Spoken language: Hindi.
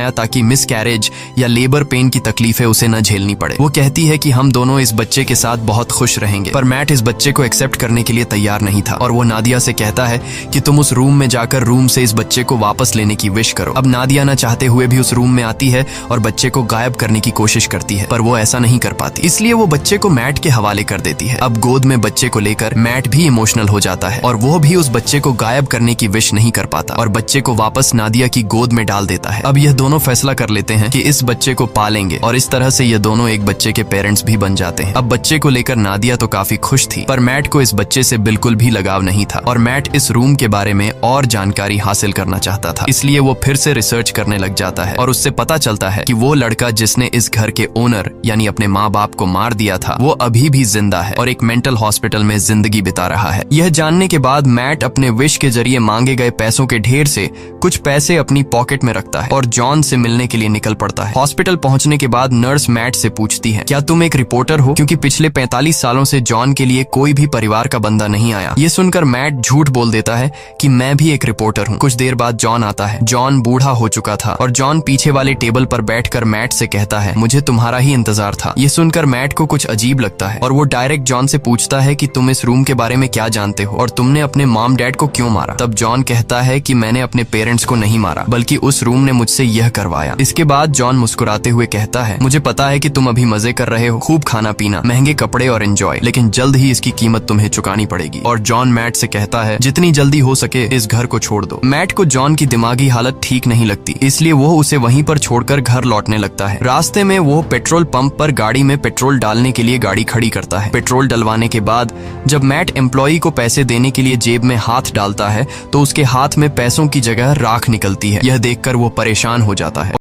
कराया ताकि मिसकैरेज या लेबर पेन की तकलीफें उसे न झेलनी पड़े। वो कहती है कि हम दोनों इस बच्चे के साथ बहुत खुश रहेंगे, पर मैट इस बच्चे को एक्सेप्ट करने के लिए तैयार नहीं था और वो नादिया से कहता है कि तुम उस रूम में जाकर रूम से इस बच्चे को वापस लेने की विश करो। अब नादिया न चाहते हुए भी उस रूम में आती है और बच्चे को गायब करने की कोशिश करती है, पर वो ऐसा नहीं कर पाती, इसलिए वो बच्चे को मैट के हवाले कर देती है। अब गोद में बच्चे को लेकर मैट भी इमोशनल हो जाता है और वो भी उस बच्चे को गायब करने की विश नहीं कर पाता और बच्चे को वापस नादिया की गोद में डाल देता है। अब यह दोनों फैसला कर लेते हैं कि इस बच्चे को पालेंगे और इस तरह से ये दोनों एक बच्चे के पेरेंट्स भी बन जाते हैं। अब बच्चे को लेकर नादिया तो काफी खुश थी, पर मैट को इस बच्चे से बिल्कुल भी लगाव नहीं था और मैट इस रूम के बारे में और जानकारी हासिल करना चाहता था, इसलिए वो फिर से रिसर्च करने लग जाता है और उससे पता चलता है कि वो लड़का जिसने इस घर के ओनर यानी अपने माँ बाप को मार दिया था वो अभी भी जिंदा है और एक मेंटल हॉस्पिटल में जिंदगी बिता रहा है। यह जानने के बाद मैट अपने विश के जरिए मांगे गए पैसों के ढेर से कुछ पैसे अपनी पॉकेट में रखता है और जॉन से मिलने के लिए निकल पड़ता है। हॉस्पिटल पहुंचने के बाद नर्स मैट से पूछती है, क्या तुम एक रिपोर्टर हो? क्योंकि पिछले 45 सालों से जॉन के लिए कोई भी परिवार का बंदा नहीं आया। ये सुनकर मैट झूठ बोल देता है कि मैं भी एक रिपोर्टर हूँ। कुछ देर बाद जॉन आता है। जॉन बूढ़ा हो चुका था और जॉन पीछे वाले टेबल पर बैठकर मैट से कहता है, मुझे तुम्हारा ही इंतजार था। ये सुनकर मैट को कुछ अजीब लगता है और वो डायरेक्ट जॉन से पूछता है कि तुम इस रूम के बारे में क्या जानते हो और तुमने अपने मॉम डैड को क्यों मारा? तब जॉन कहता है कि मैंने अपने पेरेंट्स को नहीं मारा, बल्कि उस रूम ने मुझसे यह करवाया। इसके बाद जॉन मुस्कुराते हुए कहता है, मुझे पता है कि तुम अभी मजे कर रहे हो, खूब खाना पीना, महंगे कपड़े और एंजॉय, लेकिन जल्द ही इसकी कीमत तुम्हें चुकानी पड़ेगी। और जॉन मैट से कहता है, जितनी जल्दी हो सके इस घर को छोड़ दो। मैट को जॉन की दिमागी हालत ठीक नहीं लगती, इसलिए वो उसे वहीं पर छोड़कर घर लौटने लगता है। रास्ते में वो पेट्रोल पंप पर गाड़ी में पेट्रोल डालने के लिए गाड़ी खड़ी करता है। पेट्रोल डलवाने के बाद जब मैट एम्प्लॉई को पैसे देने के लिए जेब में हाथ डालता है तो उसके हाथ में पैसों की जगह राख निकलती है। यह देखकर वो परेशान हो जाता है।